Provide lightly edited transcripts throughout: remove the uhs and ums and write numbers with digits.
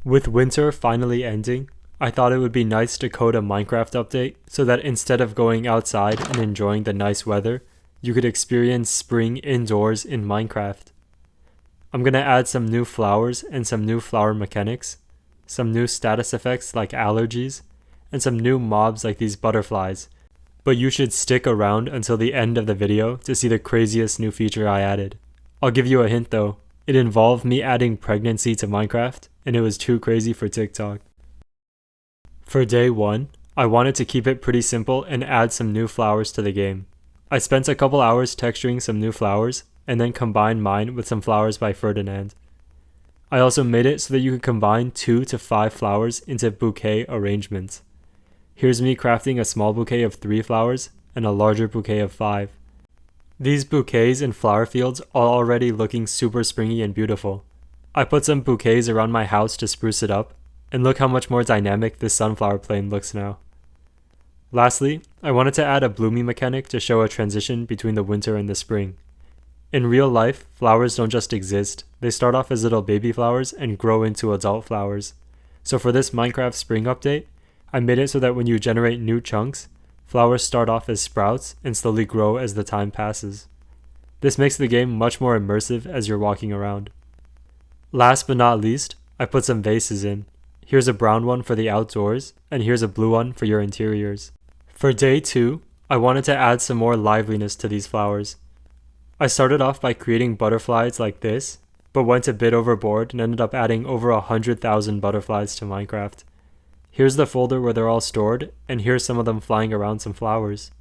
With winter finally ending, I thought it would be nice to code a Minecraft update so that instead of going outside and enjoying the nice weather, you could experience spring indoors in Minecraft. I'm gonna add some new flowers and some new flower mechanics, some new status effects like allergies, and some new mobs like these butterflies, but you should stick around until the end of the video to see the craziest new feature I added. I'll give you a hint though, it involved me adding pregnancy to Minecraft, and it was too crazy for TikTok. For day 1, I wanted to keep it pretty simple and add some new flowers to the game. I spent a couple hours texturing some new flowers, and then combined mine with some flowers by Ferdinand. I also made it so that you could combine 2 to 5 flowers into bouquet arrangements. Here's me crafting a small bouquet of 3 flowers and a larger bouquet of 5. These bouquets and flower fields are already looking super springy and beautiful. I put some bouquets around my house to spruce it up, and look how much more dynamic this sunflower plane looks now. Lastly, I wanted to add a blooming mechanic to show a transition between the winter and the spring. In real life, flowers don't just exist, they start off as little baby flowers and grow into adult flowers. So for this Minecraft spring update, I made it so that when you generate new chunks, flowers start off as sprouts and slowly grow as the time passes. This makes the game much more immersive as you're walking around. Last but not least, I put some vases in. Here's a brown one for the outdoors, and here's a blue one for your interiors. For day 2, I wanted to add some more liveliness to these flowers. I started off by creating butterflies like this, but went a bit overboard and ended up adding over 100,000 butterflies to Minecraft. Here's the folder where they're all stored, and here's some of them flying around some flowers.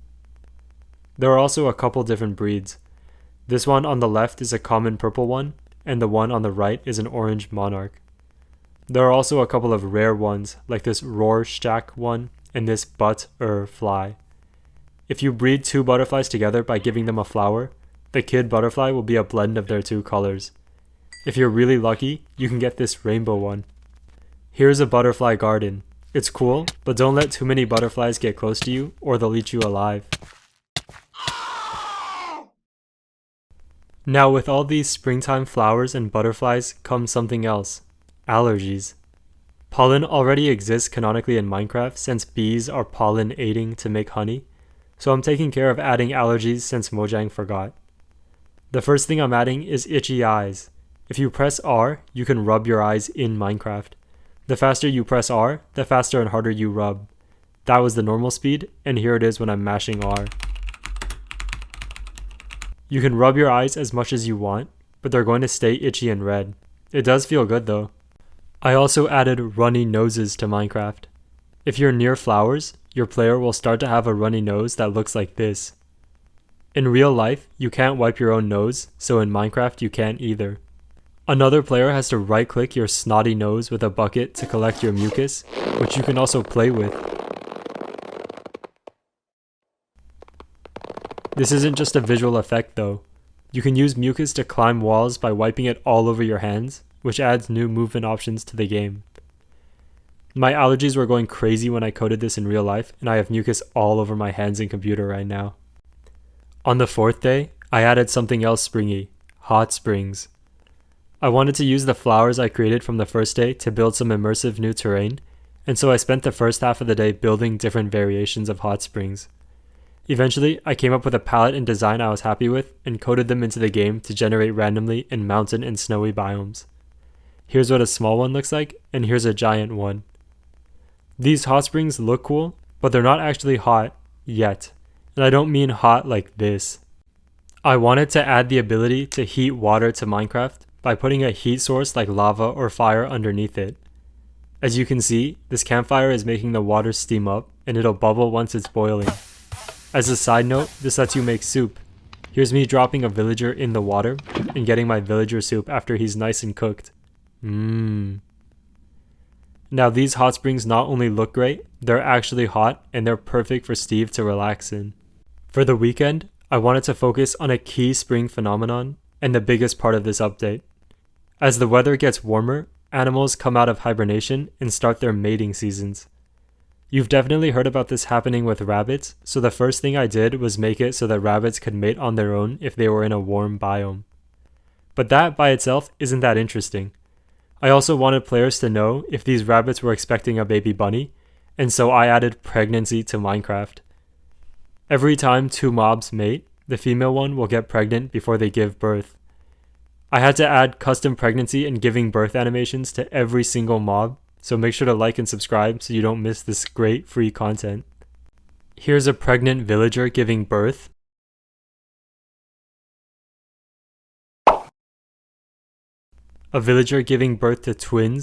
There are also a couple different breeds. This one on the left is a common purple one, and the one on the right is an orange monarch. There are also a couple of rare ones, like this Rorschach one and this fly. If you breed 2 butterflies together by giving them a flower, the kid butterfly will be a blend of their 2 colors. If you're really lucky, you can get this rainbow one. Here's a butterfly garden. It's cool, but don't let too many butterflies get close to you or they'll eat you alive. Now with all these springtime flowers and butterflies comes something else. Allergies. Pollen already exists canonically in Minecraft since bees are pollen-aiding to make honey, so I'm taking care of adding allergies since Mojang forgot. The first thing I'm adding is itchy eyes. If you press R, you can rub your eyes in Minecraft. The faster you press R, the faster and harder you rub. That was the normal speed, and here it is when I'm mashing R. You can rub your eyes as much as you want, but they're going to stay itchy and red. It does feel good though. I also added runny noses to Minecraft. If you're near flowers, your player will start to have a runny nose that looks like this. In real life, you can't wipe your own nose, so in Minecraft you can't either. Another player has to right-click your snotty nose with a bucket to collect your mucus, which you can also play with. This isn't just a visual effect though. You can use mucus to climb walls by wiping it all over your hands, which adds new movement options to the game. My allergies were going crazy when I coded this in real life, and I have mucus all over my hands and computer right now. On the 4th day, I added something else springy, hot springs. I wanted to use the flowers I created from the first day to build some immersive new terrain, and so I spent the first half of the day building different variations of hot springs. Eventually, I came up with a palette and design I was happy with and coded them into the game to generate randomly in mountain and snowy biomes. Here's what a small one looks like, and here's a giant one. These hot springs look cool, but they're not actually hot yet, and I don't mean hot like this. I wanted to add the ability to heat water to Minecraft by putting a heat source like lava or fire underneath it. As you can see, this campfire is making the water steam up, and it'll bubble once it's boiling. As a side note, this lets you make soup. Here's me dropping a villager in the water and getting my villager soup after he's nice and cooked. Now these hot springs not only look great, they're actually hot and they're perfect for Steve to relax in. For the weekend, I wanted to focus on a key spring phenomenon and the biggest part of this update. As the weather gets warmer, animals come out of hibernation and start their mating seasons. You've definitely heard about this happening with rabbits, so the first thing I did was make it so that rabbits could mate on their own if they were in a warm biome. But that by itself isn't that interesting. I also wanted players to know if these rabbits were expecting a baby bunny, and so I added pregnancy to Minecraft. Every time 2 mobs mate, the female one will get pregnant before they give birth. I had to add custom pregnancy and giving birth animations to every single mob, so make sure to like and subscribe so you don't miss this great free content. Here's a pregnant villager giving birth. A villager giving birth to twins.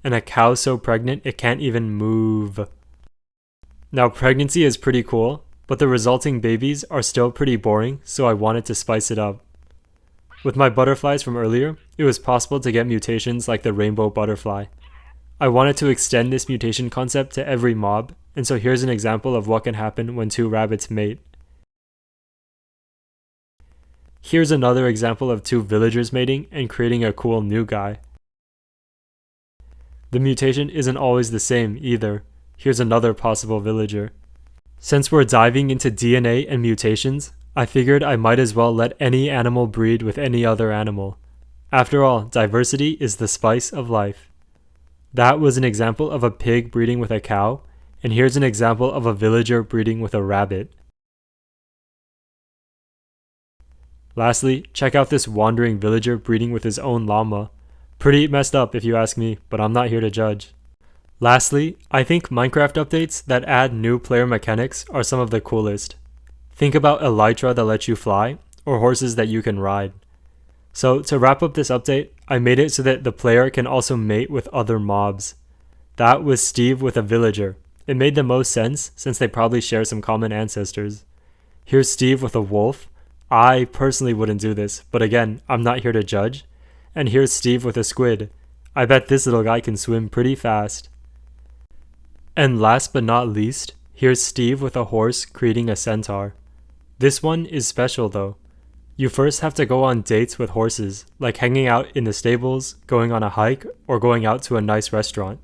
And a cow so pregnant it can't even move. Now pregnancy is pretty cool, but the resulting babies are still pretty boring, so I wanted to spice it up. With my butterflies from earlier, it was possible to get mutations like the rainbow butterfly. I wanted to extend this mutation concept to every mob, and so here's an example of what can happen when 2 rabbits mate. Here's another example of 2 villagers mating and creating a cool new guy. The mutation isn't always the same either. Here's another possible villager. Since we're diving into DNA and mutations, I figured I might as well let any animal breed with any other animal. After all, diversity is the spice of life. That was an example of a pig breeding with a cow, and here's an example of a villager breeding with a rabbit. Lastly, check out this wandering villager breeding with his own llama. Pretty messed up if you ask me, but I'm not here to judge. Lastly, I think Minecraft updates that add new player mechanics are some of the coolest. Think about elytra that lets you fly, or horses that you can ride. So to wrap up this update, I made it so that the player can also mate with other mobs. That was Steve with a villager. It made the most sense since they probably share some common ancestors. Here's Steve with a wolf. I personally wouldn't do this, but again, I'm not here to judge. And here's Steve with a squid. I bet this little guy can swim pretty fast. And last but not least, here's Steve with a horse creating a centaur. This one is special though. You first have to go on dates with horses, like hanging out in the stables, going on a hike, or going out to a nice restaurant.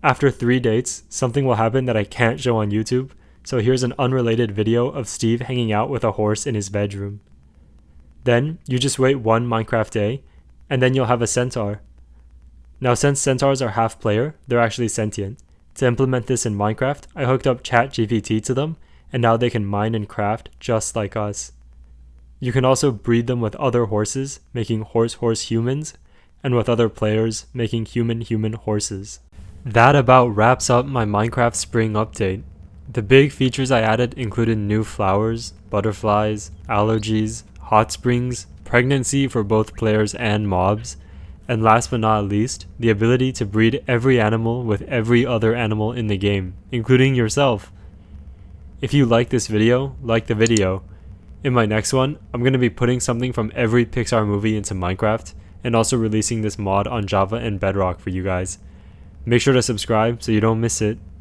After 3 dates, something will happen that I can't show on YouTube, so here's an unrelated video of Steve hanging out with a horse in his bedroom. Then, you just wait 1 Minecraft day, and then you'll have a centaur. Now since centaurs are half player, they're actually sentient. To implement this in Minecraft, I hooked up ChatGPT to them, and now they can mine and craft just like us. You can also breed them with other horses, making horse humans, and with other players, making human horses. That about wraps up my Minecraft Spring update. The big features I added included new flowers, butterflies, allergies, hot springs, pregnancy for both players and mobs, and last but not least, the ability to breed every animal with every other animal in the game, including yourself. If you like this video, like the video. In my next one, I'm going to be putting something from every Pixar movie into Minecraft, and also releasing this mod on Java and Bedrock for you guys. Make sure to subscribe so you don't miss it.